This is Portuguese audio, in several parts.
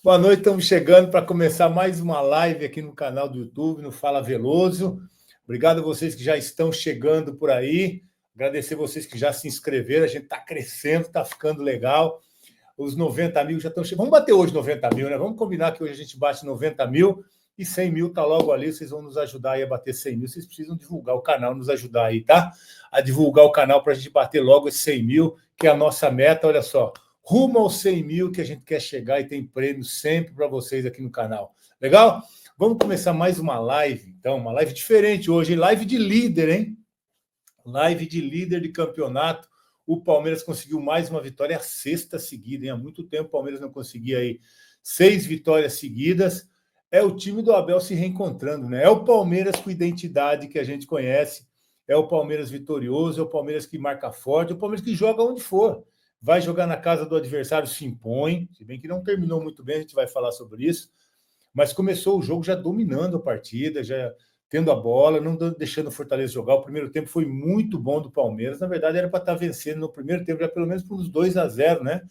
Boa noite, estamos chegando para começar mais uma live aqui no canal do YouTube, no Fala Veloso. Obrigado a vocês que já estão chegando por aí. Agradecer a vocês que já se inscreveram. A gente está crescendo, está ficando legal. Os 90 mil já estão chegando. Vamos bater hoje 90 mil, né? Vamos combinar que hoje a gente bate 90 mil e 100 mil está logo ali. Vocês vão nos ajudar aí a bater 100 mil. Vocês precisam divulgar o canal, nos ajudar aí, tá? A divulgar o canal para a gente bater logo esses 100 mil, que é a nossa meta. Olha só. Rumo aos 100 mil que a gente quer chegar e tem prêmios sempre para vocês aqui no canal. Legal? Vamos começar mais uma live, então, uma live diferente hoje, hein? Live de líder, hein? Live de líder de campeonato. O Palmeiras conseguiu mais uma vitória, a sexta seguida, hein? Há muito tempo o Palmeiras não conseguia aí 6 vitórias seguidas. É o time do Abel se reencontrando, né? É o Palmeiras com identidade que a gente conhece. É o Palmeiras vitorioso, é o Palmeiras que marca forte, é o Palmeiras que joga onde for. Vai jogar na casa do adversário, se impõe, se bem que não terminou muito bem, a gente vai falar sobre isso, mas começou o jogo já dominando a partida, já tendo a bola, não deixando o Fortaleza jogar. O primeiro tempo foi muito bom do Palmeiras, na verdade era para estar vencendo no primeiro tempo, já pelo menos por uns 2-0, né?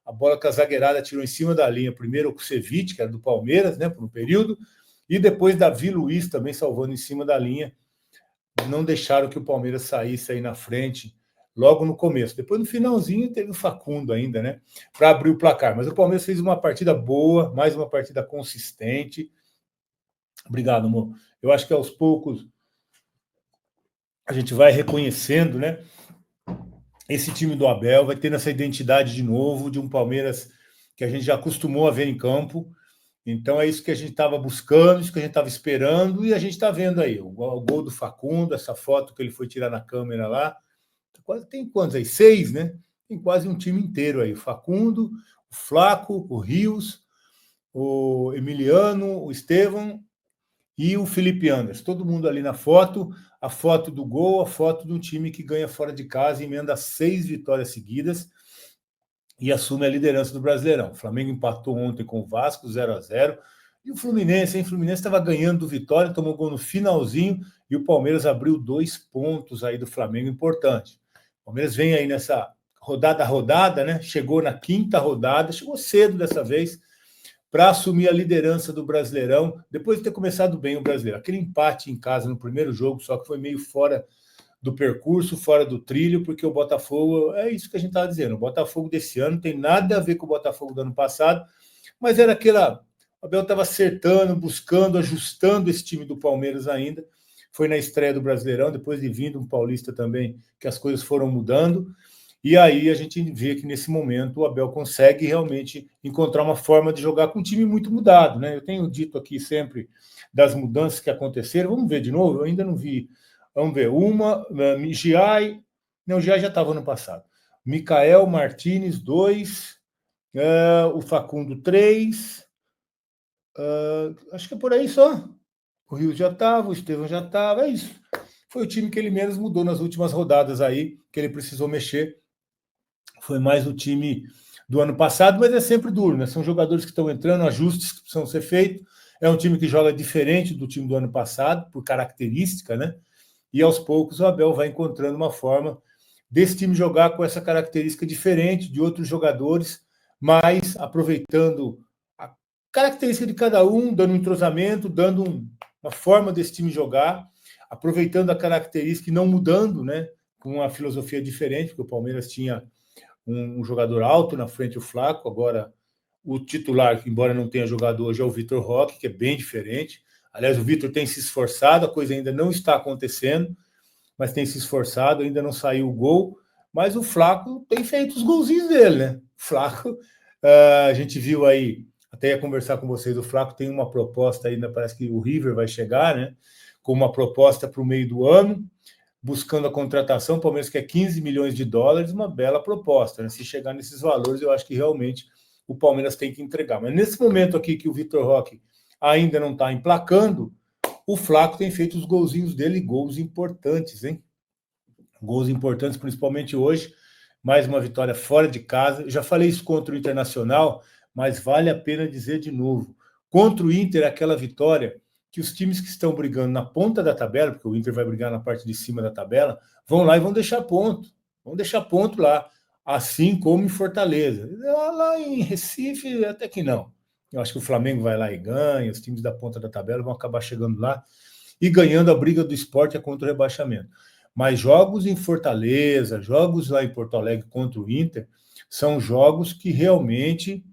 A bola que a zagueirada tirou em cima da linha, primeiro o Kusevich, que era do Palmeiras, né, por um período, e depois Davi Luiz também salvando em cima da linha. Não deixaram que o Palmeiras saísse aí na frente logo no começo. Depois, no finalzinho, teve o Facundo ainda, né? Para abrir o placar. Mas o Palmeiras fez uma partida boa, mais uma partida consistente. Obrigado, amor. Eu acho que aos poucos a gente vai reconhecendo, né? Esse time do Abel vai tendo essa identidade de novo, de um Palmeiras que a gente já acostumou a ver em campo. Então é isso que a gente estava buscando, isso que a gente estava esperando, e a gente está vendo aí. O gol do Facundo, essa foto que ele foi tirar na câmera lá. Quase tem quantos aí? 6, né? Tem quase um time inteiro aí. O Facundo, o Flaco, o Rios, o Emiliano, o Estevão e o Felipe Anderson. Todo mundo ali na foto. A foto do gol, a foto de um time que ganha fora de casa, emenda 6 vitórias seguidas e assume a liderança do Brasileirão. O Flamengo empatou ontem com o Vasco, 0-0. E o Fluminense, hein? O Fluminense estava ganhando do Vitória, tomou gol no finalzinho e o Palmeiras abriu 2 pontos aí do Flamengo, importante. O Palmeiras vem aí nessa rodada, né? Chegou na 5ª rodada, chegou cedo dessa vez, para assumir a liderança do Brasileirão, depois de ter começado bem o Brasileiro. Aquele empate em casa no primeiro jogo, só que foi meio fora do percurso, fora do trilho, porque o Botafogo, é isso que a gente estava dizendo, o Botafogo desse ano tem nada a ver com o Botafogo do ano passado, mas era aquela... O Abel estava acertando, buscando, ajustando esse time do Palmeiras ainda. Foi na estreia do Brasileirão, depois de vindo um paulista também, que as coisas foram mudando. E aí a gente vê que nesse momento o Abel consegue realmente encontrar uma forma de jogar com um time muito mudado, né? Eu tenho dito aqui sempre das mudanças que aconteceram. Vamos ver de novo? Eu ainda não vi. Vamos ver. Giai. Não, o Giai já estava no passado. Micael Martinez, 2. O Facundo, 3. Acho que é por aí só. O Rio já estava, o Estevão já estava, é isso. Foi o time que ele menos mudou nas últimas rodadas aí, que ele precisou mexer. Foi mais o time do ano passado, mas é sempre duro, né? São jogadores que estão entrando, ajustes que precisam ser feitos. É um time que joga diferente do time do ano passado, por característica, né? E aos poucos o Abel vai encontrando uma forma desse time jogar com essa característica diferente de outros jogadores, mas aproveitando a característica de cada um, dando um entrosamento, dando uma forma desse time jogar, aproveitando a característica e não mudando, né? Com uma filosofia diferente, porque o Palmeiras tinha um jogador alto na frente, o Flaco. Agora, o titular, que embora não tenha jogado hoje, é o Vitor Roque, que é bem diferente. Aliás, o Vitor tem se esforçado, a coisa ainda não está acontecendo, mas tem se esforçado, ainda não saiu o gol. Mas o Flaco tem feito os golzinhos dele, né? O Flaco, a gente viu aí, até ia conversar com vocês, o Flaco tem uma proposta ainda, parece que o River vai chegar, né? Com uma proposta para o meio do ano, buscando a contratação. O Palmeiras quer 15 milhões de dólares, uma bela proposta, né? Se chegar nesses valores, eu acho que realmente o Palmeiras tem que entregar. Mas nesse momento aqui que o Vitor Roque ainda não está emplacando, o Flaco tem feito os golzinhos dele, gols importantes, hein? Gols importantes, principalmente hoje. Mais uma vitória fora de casa. Eu já falei isso contra o Internacional, mas vale a pena dizer de novo. Contra o Inter, aquela vitória que os times que estão brigando na ponta da tabela, porque o Inter vai brigar na parte de cima da tabela, vão lá e vão deixar ponto. Vão deixar ponto lá, assim como em Fortaleza. Lá em Recife, até que não. Eu acho que o Flamengo vai lá e ganha, os times da ponta da tabela vão acabar chegando lá e ganhando a briga do Sport contra o rebaixamento. Mas jogos em Fortaleza, jogos lá em Porto Alegre contra o Inter, são jogos que realmente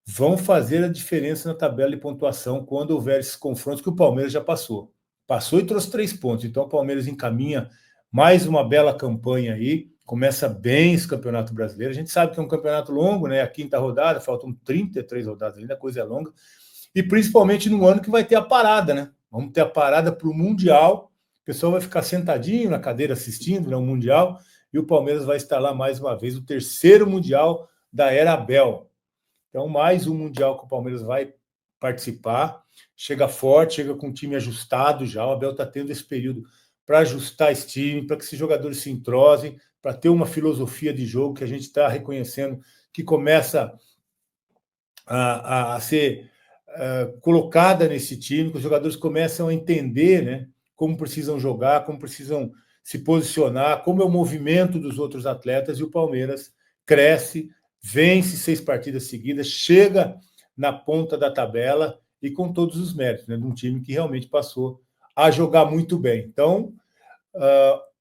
vão fazer a diferença na tabela de pontuação quando houver esses confrontos que o Palmeiras já passou. Passou e trouxe 3 pontos. Então o Palmeiras encaminha mais uma bela campanha aí. Começa bem esse Campeonato Brasileiro. A gente sabe que é um campeonato longo, né? A quinta rodada, faltam 33 rodadas ainda, a coisa é longa. E principalmente no ano que vai ter a parada, né? Vamos ter a parada para o Mundial. O pessoal vai ficar sentadinho na cadeira assistindo, né, o Mundial. E o Palmeiras vai estar lá mais uma vez, o terceiro Mundial da era Abel. Então, mais um Mundial que o Palmeiras vai participar. Chega forte, chega com o time ajustado já. O Abel está tendo esse período para ajustar esse time, para que esses jogadores se entrosem, para ter uma filosofia de jogo que a gente está reconhecendo que começa a ser colocada nesse time, que os jogadores começam a entender, né, como precisam jogar, como precisam se posicionar, como é o movimento dos outros atletas, e o Palmeiras cresce, vence 6 partidas seguidas, chega na ponta da tabela e com todos os méritos, né, de um time que realmente passou a jogar muito bem. Então,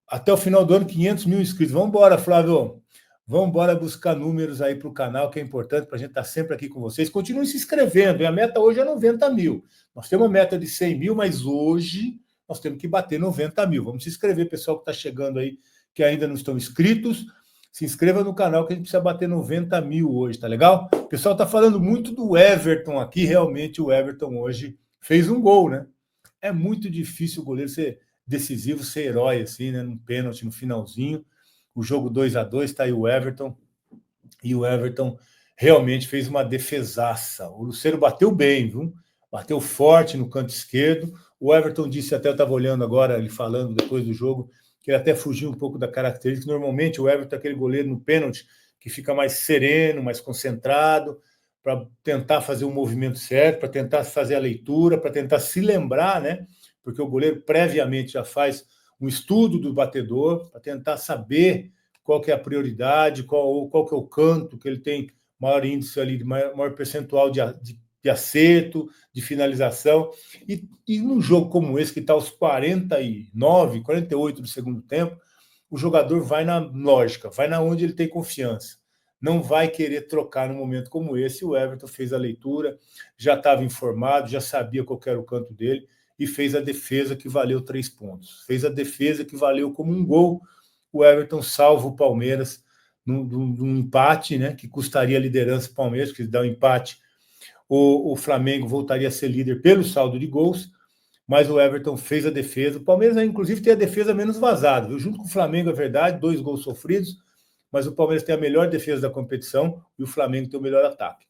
até o final do ano, 500 mil inscritos. Vamos embora, Flávio. Vamos embora buscar números aí para o canal, que é importante para a gente estar sempre aqui com vocês. Continuem se inscrevendo. E a meta hoje é 90 mil. Nós temos uma meta de 100 mil, mas hoje nós temos que bater 90 mil. Vamos se inscrever, pessoal que está chegando aí, que ainda não estão inscritos. Se inscreva no canal, que a gente precisa bater 90 mil hoje, tá legal? O pessoal está falando muito do Everton aqui. Realmente, o Everton hoje fez um gol, né? É muito difícil o goleiro ser decisivo, ser herói, assim, né? Num pênalti no finalzinho. O jogo 2-2, está aí o Everton, e o Everton realmente fez uma defesaça. O Lucero bateu bem, viu? Bateu forte no canto esquerdo. O Everton disse, até eu estava olhando agora, ele falando depois do jogo, que ele até fugiu um pouco da característica. Normalmente o Everton é aquele goleiro no pênalti que fica mais sereno, mais concentrado, para tentar fazer o movimento certo, para tentar fazer a leitura, para tentar se lembrar, né? Porque o goleiro previamente já faz um estudo do batedor, para tentar saber qual que é a prioridade, qual que é o canto que ele tem maior índice ali, maior percentual de acerto, de finalização. E num jogo como esse, que está aos 49, 48 do segundo tempo, o jogador vai na lógica, vai na onde ele tem confiança. Não vai querer trocar num momento como esse. O Everton fez a leitura, já estava informado, já sabia qual era o canto dele, e fez a defesa que valeu 3 pontos. Fez a defesa que valeu como um gol. O Everton salva o Palmeiras num empate, né, que custaria a liderança do Palmeiras, que dá um empate. O Flamengo voltaria a ser líder pelo saldo de gols, mas o Everton fez a defesa. O Palmeiras, inclusive, tem a defesa menos vazada, viu? Junto com o Flamengo, é verdade, 2 gols sofridos, mas o Palmeiras tem a melhor defesa da competição e o Flamengo tem o melhor ataque.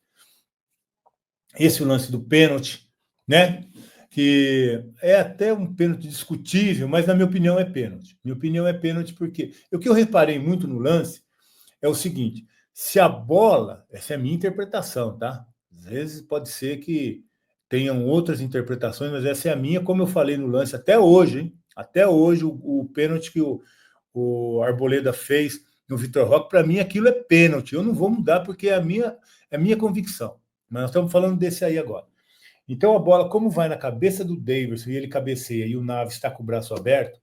Esse é o lance do pênalti, né? Que é até um pênalti discutível, mas na minha opinião é pênalti. Minha opinião é pênalti porque o que eu reparei muito no lance é o seguinte: se a bola, essa é a minha interpretação, tá? Às vezes pode ser que tenham outras interpretações, mas essa é a minha, como eu falei no lance até hoje, hein? Até hoje, o pênalti que o Arboleda fez no Vitor Roque, para mim aquilo é pênalti. Eu não vou mudar porque é a minha convicção. Mas nós estamos falando desse aí agora. Então a bola, como vai na cabeça do Davidson e ele cabeceia e o Naves está com o braço aberto,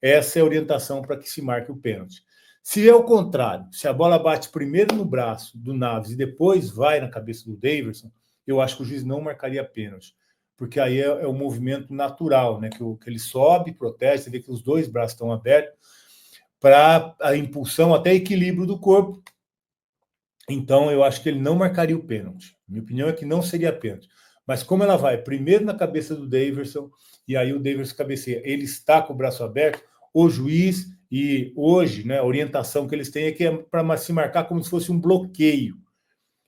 essa é a orientação para que se marque o pênalti. Se é o contrário, se a bola bate primeiro no braço do Naves e depois vai na cabeça do Davidson, eu acho que o juiz não marcaria pênalti, porque aí é o movimento natural, né? Que ele sobe, protege, você vê que os 2 braços estão abertos para a impulsão até equilíbrio do corpo. Então eu acho que ele não marcaria o pênalti. Minha opinião é que não seria pênalti. Mas como ela vai primeiro na cabeça do Davidson, e aí o Davidson cabeceia, ele está com o braço aberto, o juiz, e hoje, né, a orientação que eles têm é que é para se marcar como se fosse um bloqueio.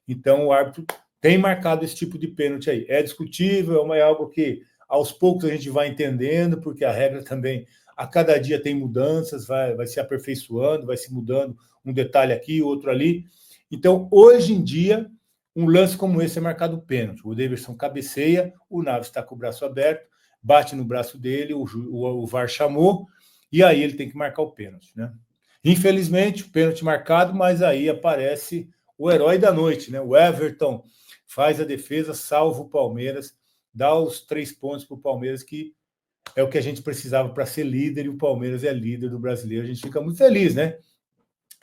Então o árbitro tem marcado esse tipo de pênalti aí. É discutível, é algo que aos poucos a gente vai entendendo, porque a regra também, a cada dia tem mudanças, vai se aperfeiçoando, vai se mudando um detalhe aqui, outro ali. Então, hoje em dia, um lance como esse é marcado pênalti. O Davidson cabeceia, o Naves está com o braço aberto, bate no braço dele, o VAR chamou, e aí ele tem que marcar o pênalti, né? Infelizmente, o pênalti marcado, mas aí aparece o herói da noite, né? O Everton faz a defesa, salva o Palmeiras, dá os 3 pontos para o Palmeiras, que é o que a gente precisava para ser líder, e o Palmeiras é líder do Brasileiro. A gente fica muito feliz, né?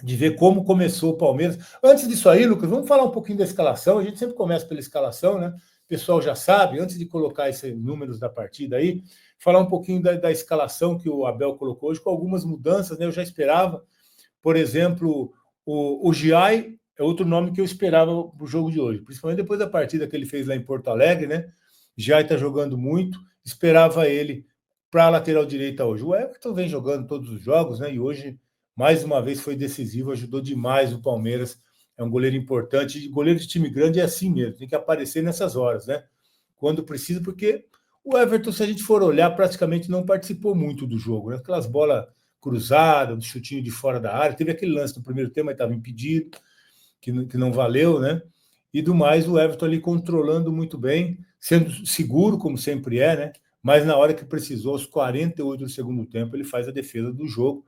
De ver como começou o Palmeiras. Antes disso aí, Lucas, vamos falar um pouquinho da escalação. A gente sempre começa pela escalação, né? O pessoal já sabe, antes de colocar esses números da partida aí, falar um pouquinho da escalação que o Abel colocou hoje, com algumas mudanças, né? Eu já esperava, por exemplo, o Giai é outro nome que eu esperava para o jogo de hoje, principalmente depois da partida que ele fez lá em Porto Alegre, né? Giai está jogando muito, esperava ele para a lateral direita hoje. O Everton vem jogando todos os jogos, né? E hoje, mais uma vez, foi decisivo, ajudou demais o Palmeiras. É um goleiro importante. E goleiro de time grande é assim mesmo, tem que aparecer nessas horas, né? Quando precisa, porque o Everton, se a gente for olhar, praticamente não participou muito do jogo, né? Aquelas bolas cruzadas, um chutinho de fora da área. Teve aquele lance no primeiro tempo, mas estava impedido, que não valeu, né? E do mais, o Everton ali controlando muito bem, sendo seguro, como sempre é, né? Mas na hora que precisou, aos 48 do segundo tempo, ele faz a defesa do jogo.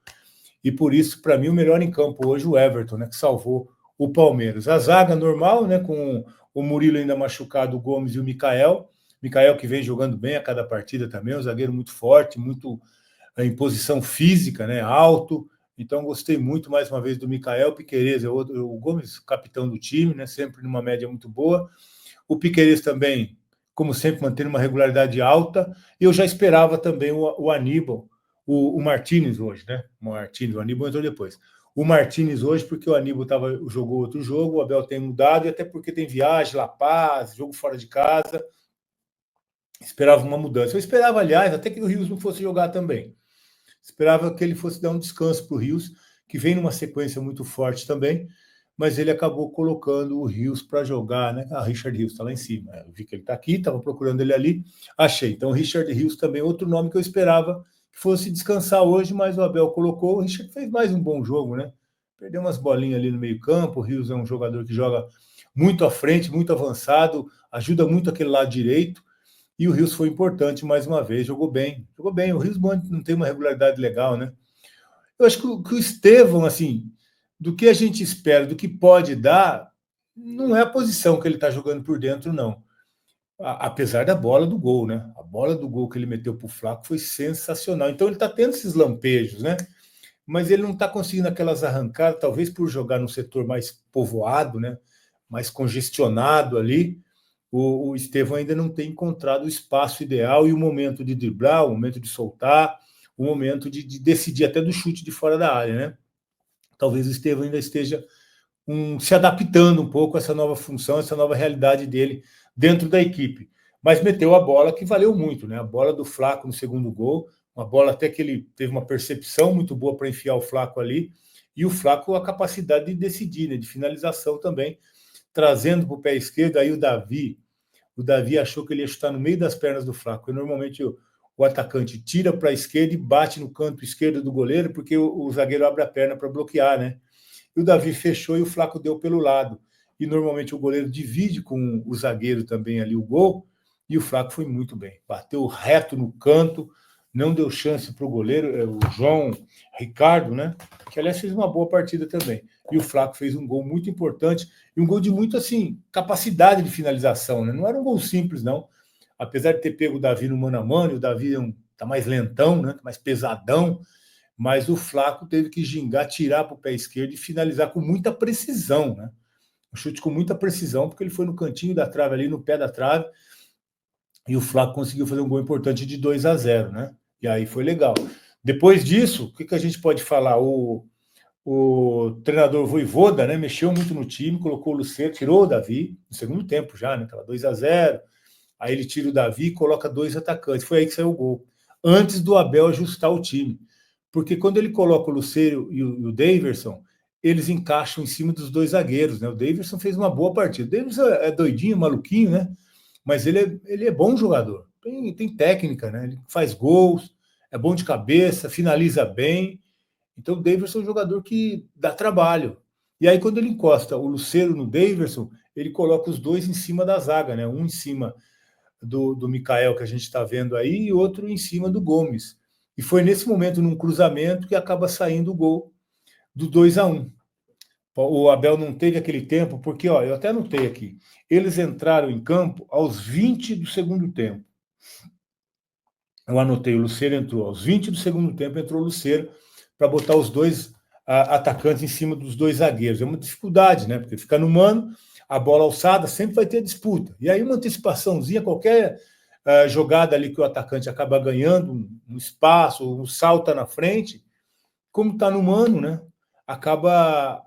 E por isso, para mim, o melhor em campo hoje, o Everton, né? Que salvou o Palmeiras. A zaga normal, né? Com o Murilo ainda machucado, o Gomes e o Mikael. Mikael que vem jogando bem a cada partida também, um zagueiro muito forte, muito em posição física, né? Alto. Então, gostei muito, mais uma vez, do Mikael. Piquerez é o Gomes, capitão do time, né? Sempre numa média muito boa. O Piquerez também, como sempre, mantendo uma regularidade alta. Eu já esperava também o Aníbal, o Martínez hoje, né? O Aníbal entrou depois. O Martínez hoje, porque o Aníbal jogou outro jogo, o Abel tem mudado, e até porque tem viagem, La Paz, jogo fora de casa. Esperava uma mudança. Eu esperava, aliás, até que o Rios não fosse jogar também. Esperava que ele fosse dar um descanso para o Rios, que vem numa sequência muito forte também, mas ele acabou colocando o Rios para jogar, né? Ah, Richard Rios está lá em cima. Eu vi que ele está aqui, estava procurando ele ali, achei. Então, Richard Rios também, outro nome que eu esperava que fosse descansar hoje, mas o Abel colocou. O Richard fez mais um bom jogo, né? Perdeu umas bolinhas ali no meio-campo. O Rios é um jogador que joga muito à frente, muito avançado, ajuda muito aquele lado direito. E o Rios foi importante mais uma vez, jogou bem. Jogou bem. O Rios não tem uma regularidade legal, né? Eu acho que o Estevão, assim, do que a gente espera, do que pode dar, não é a posição que ele está jogando por dentro, não. Apesar da bola do gol, né? A bola do gol que ele meteu para o Flaco foi sensacional. Então ele está tendo esses lampejos, né? Mas ele não está conseguindo aquelas arrancadas, talvez por jogar no setor mais povoado, né? Mais congestionado ali. O Estevão ainda não tem encontrado o espaço ideal e o momento de driblar, o momento de soltar, o momento de decidir até do chute de fora da área, né? Talvez o Estevão ainda esteja se adaptando um pouco a essa nova função, essa nova realidade dele dentro da equipe. Mas meteu a bola que valeu muito, né? A bola do Flaco no segundo gol, uma bola até que ele teve uma percepção muito boa para enfiar o Flaco ali, e o Flaco a capacidade de decidir, né? De finalização também, trazendo para o pé esquerdo. Aí o Davi achou que ele ia chutar no meio das pernas do Flaco. E normalmente o atacante tira para a esquerda e bate no canto esquerdo do goleiro, porque o zagueiro abre a perna para bloquear, né? E o Davi fechou e o Flaco deu pelo lado. E normalmente o goleiro divide com o zagueiro também ali o gol, e o Flaco foi muito bem. Bateu reto no canto, não deu chance para o goleiro, o João Ricardo, né? Que aliás fez uma boa partida também. E o Flaco fez um gol muito importante, e um gol de muito, assim, capacidade de finalização, né? Não era um gol simples, não. Apesar de ter pego o Davi no mano a mano, o Davi tá mais lentão, né? Mais pesadão, mas o Flaco teve que gingar, tirar para o pé esquerdo e finalizar com muita precisão, né? Um chute com muita precisão, porque ele foi no cantinho da trave ali, no pé da trave, e o Flaco conseguiu fazer um gol importante de 2-0, né? E aí foi legal. Depois disso, o que a gente pode falar? O treinador Vojvoda, né, mexeu muito no time, colocou o Lucero, tirou o Davi, no segundo tempo já, né? Estava 2-0. Aí ele tira o Davi e coloca 2 atacantes. Foi aí que saiu o gol. Antes do Abel ajustar o time. Porque quando ele coloca o Lucero e o Daverson, eles encaixam em cima dos 2 zagueiros, né? O Daverson fez uma boa partida. O Daverson é doidinho, maluquinho, né? Mas ele é bom jogador. Tem técnica, né? Ele faz gols, é bom de cabeça, finaliza bem. Então o Daverson é um jogador que dá trabalho. E aí quando ele encosta o Lucero no Daverson, ele coloca os 2 em cima da zaga, né? Um em cima do Mikael, que a gente está vendo aí, e outro em cima do Gomes. E foi nesse momento, num cruzamento, que acaba saindo o gol do 2-1. O Abel não teve aquele tempo, porque, ó, eu até anotei aqui, eles entraram em campo aos 20 do segundo tempo. Eu anotei, o Lucero entrou aos 20 do segundo tempo, entrou o Lucero para botar os dois atacantes em cima dos dois zagueiros. É uma dificuldade, né? Porque fica no mano, a bola alçada, sempre vai ter disputa. E aí uma antecipaçãozinha, qualquer jogada ali que o atacante acaba ganhando um espaço, um salta na frente, como está no mano, né? Acaba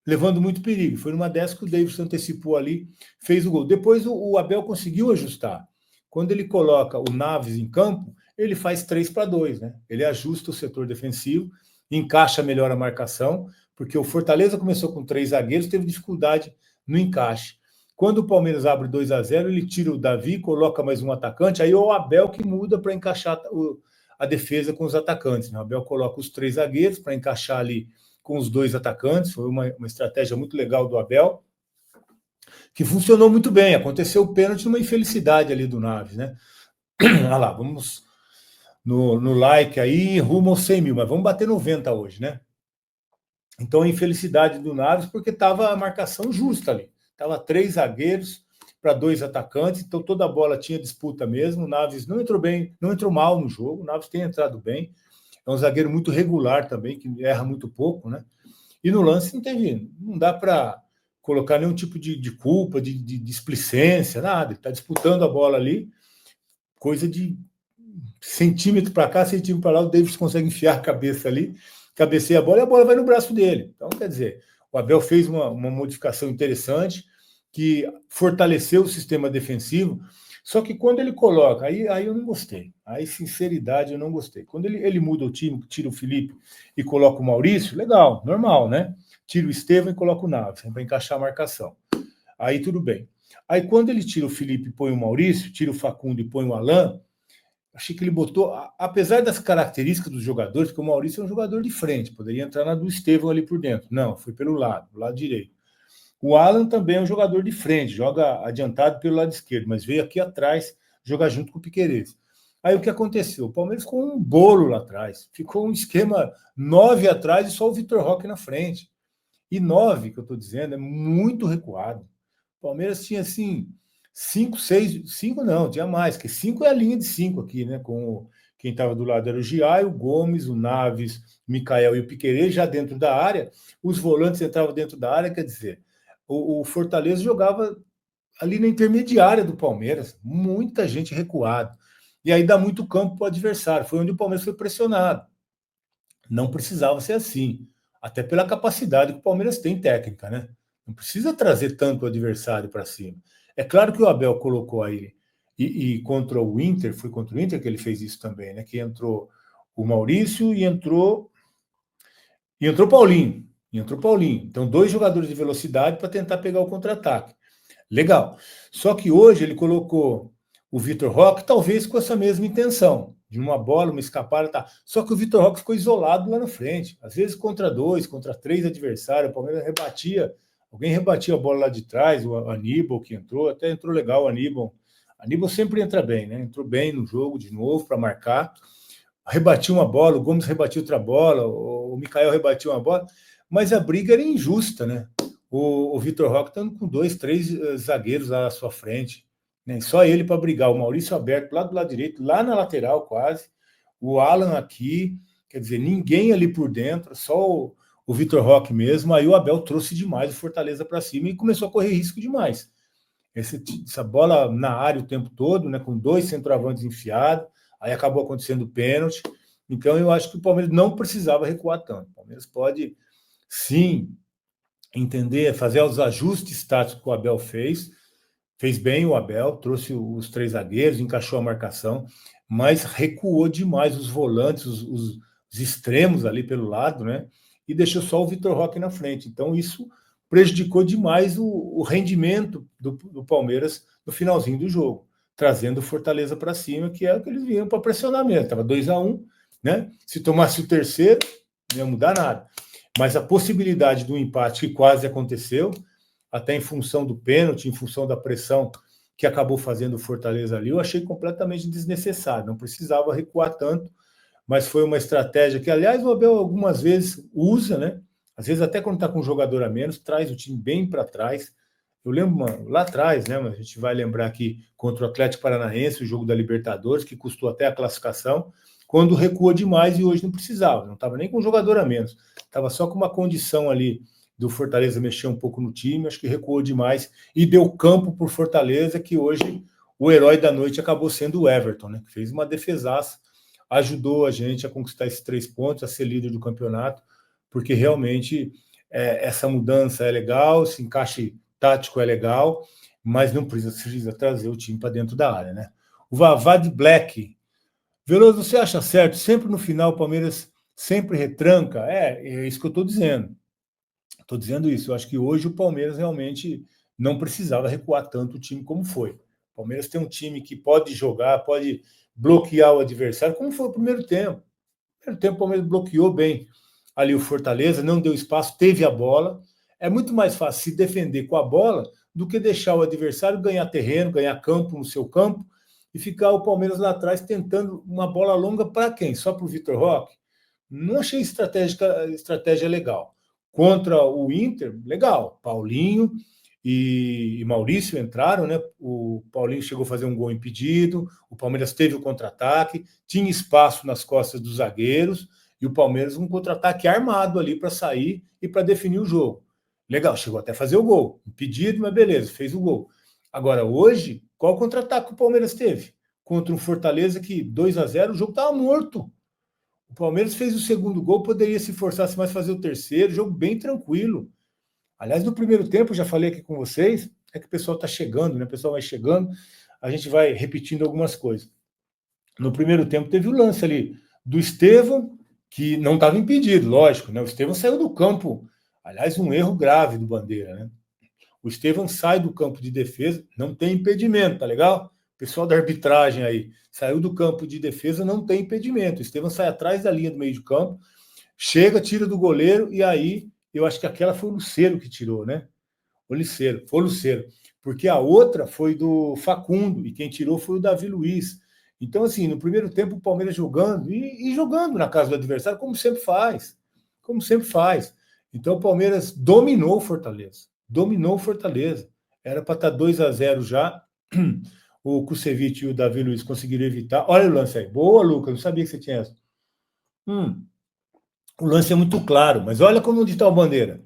levando muito perigo. Foi numa dessas que o Davidson antecipou ali, fez o gol. Depois o Abel conseguiu ajustar. Quando ele coloca o Naves em campo, ele faz 3-2, né? Ele ajusta o setor defensivo, encaixa melhor a marcação, porque o Fortaleza começou com 3 zagueiros, teve dificuldade no encaixe. Quando o Palmeiras abre 2-0, ele tira o Davi, coloca mais um atacante, aí é o Abel que muda para encaixar a defesa com os atacantes, né? O Abel coloca os 3 zagueiros para encaixar ali com os 2 atacantes, foi uma estratégia muito legal do Abel, que funcionou muito bem. Aconteceu o pênalti numa infelicidade ali do Naves, né? Olha lá, vamos no like aí, rumo aos 100 mil, mas vamos bater 90 hoje, né? Então, a infelicidade do Naves, porque estava a marcação justa ali. Estava 3 zagueiros para 2 atacantes, então toda a bola tinha disputa mesmo. O Naves não entrou bem, não entrou mal no jogo, o Naves tem entrado bem. É um zagueiro muito regular também, que erra muito pouco, né? E no lance não dá para colocar nenhum tipo de culpa, de displicência, nada. Ele está disputando a bola ali, coisa de centímetro para cá, centímetro para lá, o Davis consegue enfiar a cabeça ali, cabeceia a bola e a bola vai no braço dele. Então, quer dizer, o Abel fez uma modificação interessante que fortaleceu o sistema defensivo, só que quando ele coloca, aí eu não gostei, aí sinceridade eu não gostei. Quando ele muda o time, tira o Felipe e coloca o Maurício, legal, normal, né? Tira o Estevão e coloca o Naves, para encaixar a marcação. Aí tudo bem. Aí quando ele tira o Felipe e põe o Maurício, tira o Facundo e põe o Alan, achei que ele botou, apesar das características dos jogadores, porque o Maurício é um jogador de frente, poderia entrar na do Estevão ali por dentro. Não, foi pelo lado direito. O Alan também é um jogador de frente, joga adiantado pelo lado esquerdo, mas veio aqui atrás jogar junto com o Piquerez. Aí o que aconteceu? O Palmeiras ficou um bolo lá atrás, ficou um esquema 9 atrás e só o Vitor Roque na frente. E 9, que eu estou dizendo, é muito recuado. O Palmeiras tinha assim 5, 6, 5 não, tinha mais, que 5 é a linha de 5 aqui, né? Com quem estava do lado era o Giai, o Gomes, o Naves, o Micael e o Piquerez já dentro da área. Os volantes entravam dentro da área, quer dizer, o Fortaleza jogava ali na intermediária do Palmeiras, muita gente recuada. E aí dá muito campo para o adversário. Foi onde o Palmeiras foi pressionado. Não precisava ser assim, até pela capacidade que o Palmeiras tem técnica, né? Não precisa trazer tanto o adversário para cima. É claro que o Abel colocou aí, e contra o Inter, foi contra o Inter que ele fez isso também, né? Que entrou o Maurício e entrou Paulinho. Então, 2 jogadores de velocidade para tentar pegar o contra-ataque. Legal. Só que hoje ele colocou o Vitor Roque, talvez com essa mesma intenção, de uma bola, uma escapada, tá. Só que o Vitor Roque ficou isolado lá na frente. Às vezes contra 2, contra 3 adversários, o Palmeiras alguém rebatia a bola lá de trás, o Aníbal que entrou, até entrou legal o Aníbal. Aníbal sempre entra bem, né? Entrou bem no jogo de novo para marcar. Rebatia uma bola, o Gomes rebatia outra bola, o Micael rebatia uma bola, mas a briga era injusta, né? O Vitor Roque estando com 2, 3 zagueiros lá à sua frente, né? Só ele para brigar, o Maurício aberto lá do lado direito, lá na lateral quase, o Alan aqui, quer dizer, ninguém ali por dentro, só o Vitor Roque mesmo. Aí o Abel trouxe demais o Fortaleza para cima e começou a correr risco demais. Essa bola na área o tempo todo, né, com 2 centroavantes enfiados, aí acabou acontecendo o pênalti. Então eu acho que o Palmeiras não precisava recuar tanto. O Palmeiras pode, sim, entender, fazer os ajustes táticos que o Abel fez bem o Abel, trouxe os 3 zagueiros, encaixou a marcação, mas recuou demais os volantes, os extremos ali pelo lado, né? E deixou só o Vitor Roque na frente. Então isso prejudicou demais o rendimento do Palmeiras no finalzinho do jogo, trazendo o Fortaleza para cima, que é o que eles vinham para pressionar mesmo. Estava 2-1, né? Se tomasse o terceiro, não ia mudar nada. Mas a possibilidade do empate, que quase aconteceu, até em função do pênalti, em função da pressão que acabou fazendo o Fortaleza ali, eu achei completamente desnecessário. Não precisava recuar tanto, mas foi uma estratégia que, aliás, o Abel algumas vezes usa, né? Às vezes, até quando está com um jogador a menos, traz o time bem para trás. Eu lembro, mano, lá atrás, né? Mas a gente vai lembrar aqui contra o Atlético Paranaense, o jogo da Libertadores, que custou até a classificação, quando recua demais e hoje não precisava. Não estava nem com um jogador a menos. Estava só com uma condição ali do Fortaleza mexer um pouco no time, acho que recuou demais e deu campo por Fortaleza, que hoje o herói da noite acabou sendo o Everton, né? Que fez uma defesaça, ajudou a gente a conquistar esses 3 pontos, a ser líder do campeonato, porque realmente essa mudança é legal, esse encaixe tático é legal, mas não precisa trazer o time para dentro da área, né? O Vavad Black. Veloso, você acha certo? Sempre no final o Palmeiras sempre retranca? É isso que eu estou dizendo. Estou dizendo isso. Eu acho que hoje o Palmeiras realmente não precisava recuar tanto o time como foi. O Palmeiras tem um time que pode jogar, pode bloquear o adversário, como foi o primeiro tempo. No primeiro tempo o Palmeiras bloqueou bem ali o Fortaleza, não deu espaço, teve a bola. É muito mais fácil se defender com a bola do que deixar o adversário ganhar terreno, ganhar campo no seu campo e ficar o Palmeiras lá atrás tentando uma bola longa para quem? Só para o Vitor Roque? Não achei estratégia legal. Contra o Inter, legal. Paulinho e Maurício entraram, né? O Paulinho chegou a fazer um gol impedido, o Palmeiras teve o contra-ataque, tinha espaço nas costas dos zagueiros, e o Palmeiras um contra-ataque armado ali para sair e para definir o jogo. Legal, chegou até a fazer o gol. Impedido, mas beleza, fez o gol. Agora, hoje, qual contra-ataque o Palmeiras teve? Contra um Fortaleza que 2-0, o jogo estava morto. O Palmeiras fez o segundo gol, poderia se forçasse mais fazer o terceiro, jogo bem tranquilo. Aliás, no primeiro tempo, já falei aqui com vocês, é que o pessoal está chegando, né? O pessoal vai chegando, a gente vai repetindo algumas coisas. No primeiro tempo teve o lance ali do Estevão, que não estava impedido, lógico, né? O Estevão saiu do campo, aliás, um erro grave do Bandeira, né? O Estevão sai do campo de defesa, não tem impedimento, tá legal? Pessoal da arbitragem aí, saiu do campo de defesa, não tem impedimento. O Estevão sai atrás da linha do meio de campo, chega, tira do goleiro, e aí eu acho que aquela foi o Lucero que tirou, né? Foi o Lucero. Porque a outra foi do Facundo, e quem tirou foi o Davi Luiz. Então, assim, no primeiro tempo, o Palmeiras jogando, e jogando na casa do adversário, como sempre faz. Como sempre faz. Então, o Palmeiras dominou o Fortaleza. Dominou o Fortaleza. Era para estar 2-0 já. O Kusevich e o Davi Luiz conseguiram evitar. Olha o lance aí. Boa, Lucas. Não sabia que você tinha essa. O lance é muito claro, mas olha como onde está o Bandeira.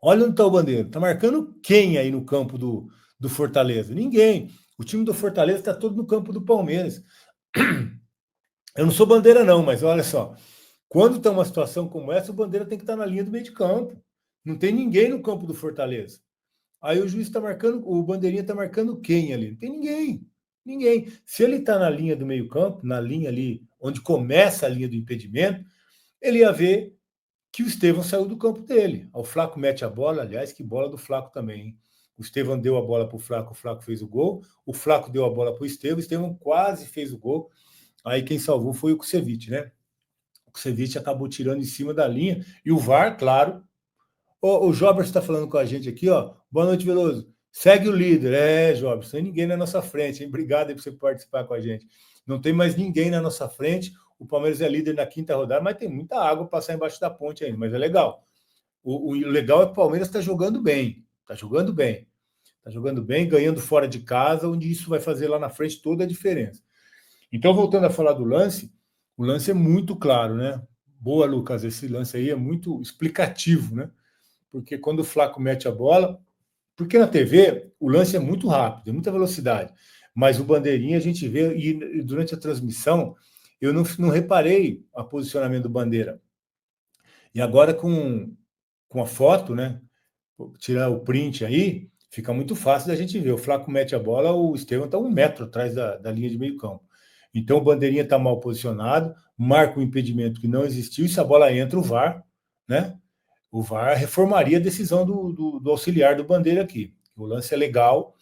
Olha onde está o Bandeira. Está marcando quem aí no campo do Fortaleza? Ninguém. O time do Fortaleza está todo no campo do Palmeiras. Eu não sou Bandeira, não, mas olha só. Quando tem uma situação como essa, o Bandeira tem que estar na linha do meio de campo. Não tem ninguém no campo do Fortaleza. Aí o juiz está marcando, o Bandeirinha está marcando quem ali? Não tem ninguém. Ninguém. Se ele está na linha do meio campo, na linha ali onde começa a linha do impedimento, ele ia ver que o Estevão saiu do campo dele. O Flaco mete a bola, aliás, que bola do Flaco também, hein? O Estevão deu a bola para o Flaco fez o gol, o Flaco deu a bola para o Estevão quase fez o gol, aí quem salvou foi o Kusevich, né? O Kusevich acabou tirando em cima da linha, e o VAR, claro. O Jobers está falando com a gente aqui, ó. Boa noite, Veloso. Segue o líder. Jobers, não tem ninguém na nossa frente, hein? Obrigado aí por você participar com a gente. Não tem mais ninguém na nossa frente. O Palmeiras é líder na 5ª rodada, mas tem muita água para passar embaixo da ponte ainda, mas é legal. O legal é que o Palmeiras está jogando bem. Está jogando bem. Está jogando bem, ganhando fora de casa, onde isso vai fazer lá na frente toda a diferença. Então, voltando a falar do lance, o lance é muito claro, né? Boa, Lucas, esse lance aí é muito explicativo, né? Porque quando o Flaco mete a bola, porque na TV o lance é muito rápido, é muita velocidade, mas o Bandeirinha a gente vê, e durante a transmissão eu não reparei o posicionamento do Bandeira. E agora com a foto, né, tirar o print aí, fica muito fácil da gente ver. O Flaco mete a bola, o Estevão está 1 metro atrás da linha de meio campo. Então o Bandeirinha está mal posicionado, marca um impedimento que não existiu, e se a bola entra, o VAR, né? O VAR reformaria a decisão do auxiliar do Bandeira aqui. O lance é legal,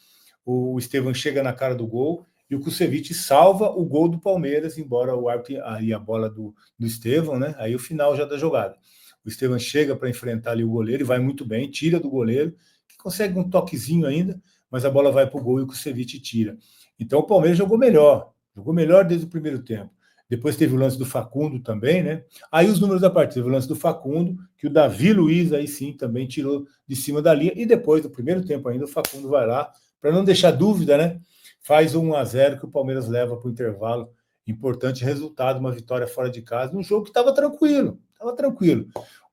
o Estevão chega na cara do gol e o Kusevich salva o gol do Palmeiras, embora o árbitro aí a bola do Estevão, né? Aí o final já da jogada. O Estevão chega para enfrentar ali o goleiro e vai muito bem, tira do goleiro, que consegue um toquezinho ainda, mas a bola vai para o gol e o Kusevich tira. Então o Palmeiras jogou melhor desde o primeiro tempo. Depois teve o lance do Facundo também, né? Aí os números da partida, teve o lance do Facundo, que o Davi Luiz aí sim também tirou de cima da linha, e depois do primeiro tempo ainda o Facundo vai lá, para não deixar dúvida, né? Faz 1-0 que o Palmeiras leva para o intervalo. Importante resultado, uma vitória fora de casa, num jogo que estava tranquilo,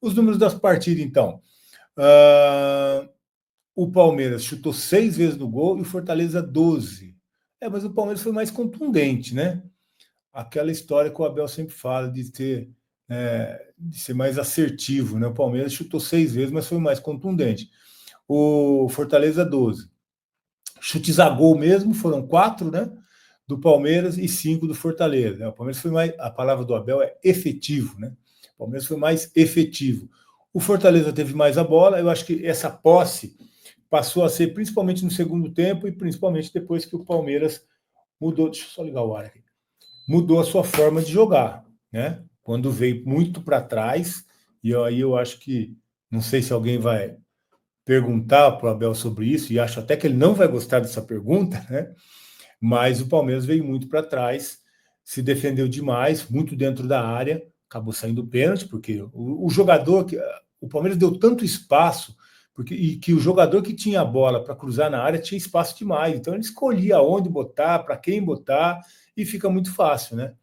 Os números das partidas, então. O Palmeiras chutou 6 vezes no gol e o Fortaleza 12. Mas o Palmeiras foi mais contundente, né? Aquela história que o Abel sempre fala de ser mais assertivo, né? O Palmeiras chutou 6 vezes, mas foi mais contundente. O Fortaleza 12. Chutes a gol mesmo, foram 4, né? Do Palmeiras e 5 do Fortaleza. O Palmeiras foi mais, a palavra do Abel é efetivo, né? O Palmeiras foi mais efetivo. O Fortaleza teve mais a bola, eu acho que essa posse passou a ser principalmente no segundo tempo e principalmente depois que o Palmeiras mudou, deixa eu só ligar o ar aqui, mudou a sua forma de jogar, né? Quando veio muito para trás, e aí eu acho que, não sei se alguém vai perguntar para o Abel sobre isso, e acho até que ele não vai gostar dessa pergunta, né? Mas o Palmeiras veio muito para trás, se defendeu demais, muito dentro da área, acabou saindo pênalti, porque o jogador, o Palmeiras deu tanto espaço, e que o jogador que tinha a bola para cruzar na área tinha espaço demais, então ele escolhia onde botar, para quem botar, e fica muito fácil, né?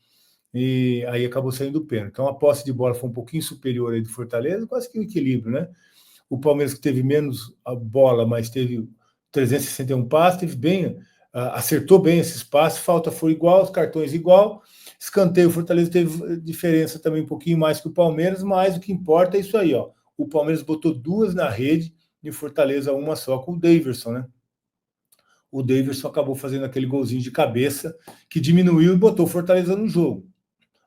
E aí acabou saindo pênalti. Então a posse de bola foi um pouquinho superior aí do Fortaleza, quase que um equilíbrio, né? O Palmeiras que teve menos a bola, mas teve 361 passes, teve bem, acertou bem esses passes, falta foi igual, os cartões igual, escanteio, o Fortaleza teve diferença também um pouquinho mais que o Palmeiras, mas o que importa é isso aí, ó. O Palmeiras botou 2 na rede e o Fortaleza 1 só com o Daverson, né? O Daverson acabou fazendo aquele golzinho de cabeça que diminuiu e botou o Fortaleza no jogo.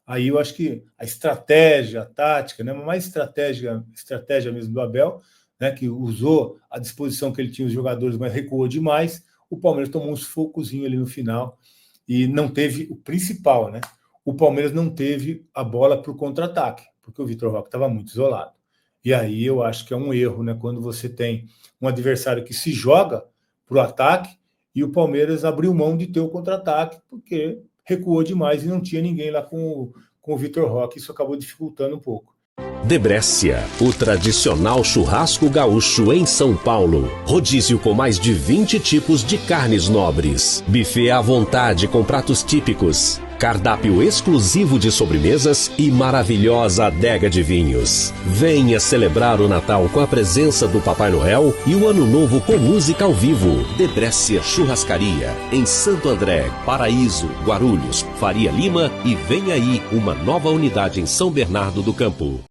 Aí eu acho que a estratégia, a tática, né, mais estratégia mesmo do Abel, né, que usou a disposição que ele tinha os jogadores, mas recuou demais. O Palmeiras tomou um sufocozinho ali no final e não teve o principal, né? O Palmeiras não teve a bola para o contra-ataque, porque o Vitor Roque estava muito isolado. E aí eu acho que é um erro, né? Quando você tem um adversário que se joga para o ataque e o Palmeiras abriu mão de ter o contra-ataque, porque recuou demais e não tinha ninguém lá com o Vitor Roque. Isso acabou dificultando um pouco. Debrécia, o tradicional churrasco gaúcho em São Paulo. Rodízio com mais de 20 tipos de carnes nobres. Buffet à vontade com pratos típicos. Cardápio exclusivo de sobremesas e maravilhosa adega de vinhos. Venha celebrar o Natal com a presença do Papai Noel e o Ano Novo com música ao vivo. Debrécia Churrascaria, em Santo André, Paraíso, Guarulhos, Faria Lima e vem aí uma nova unidade em São Bernardo do Campo.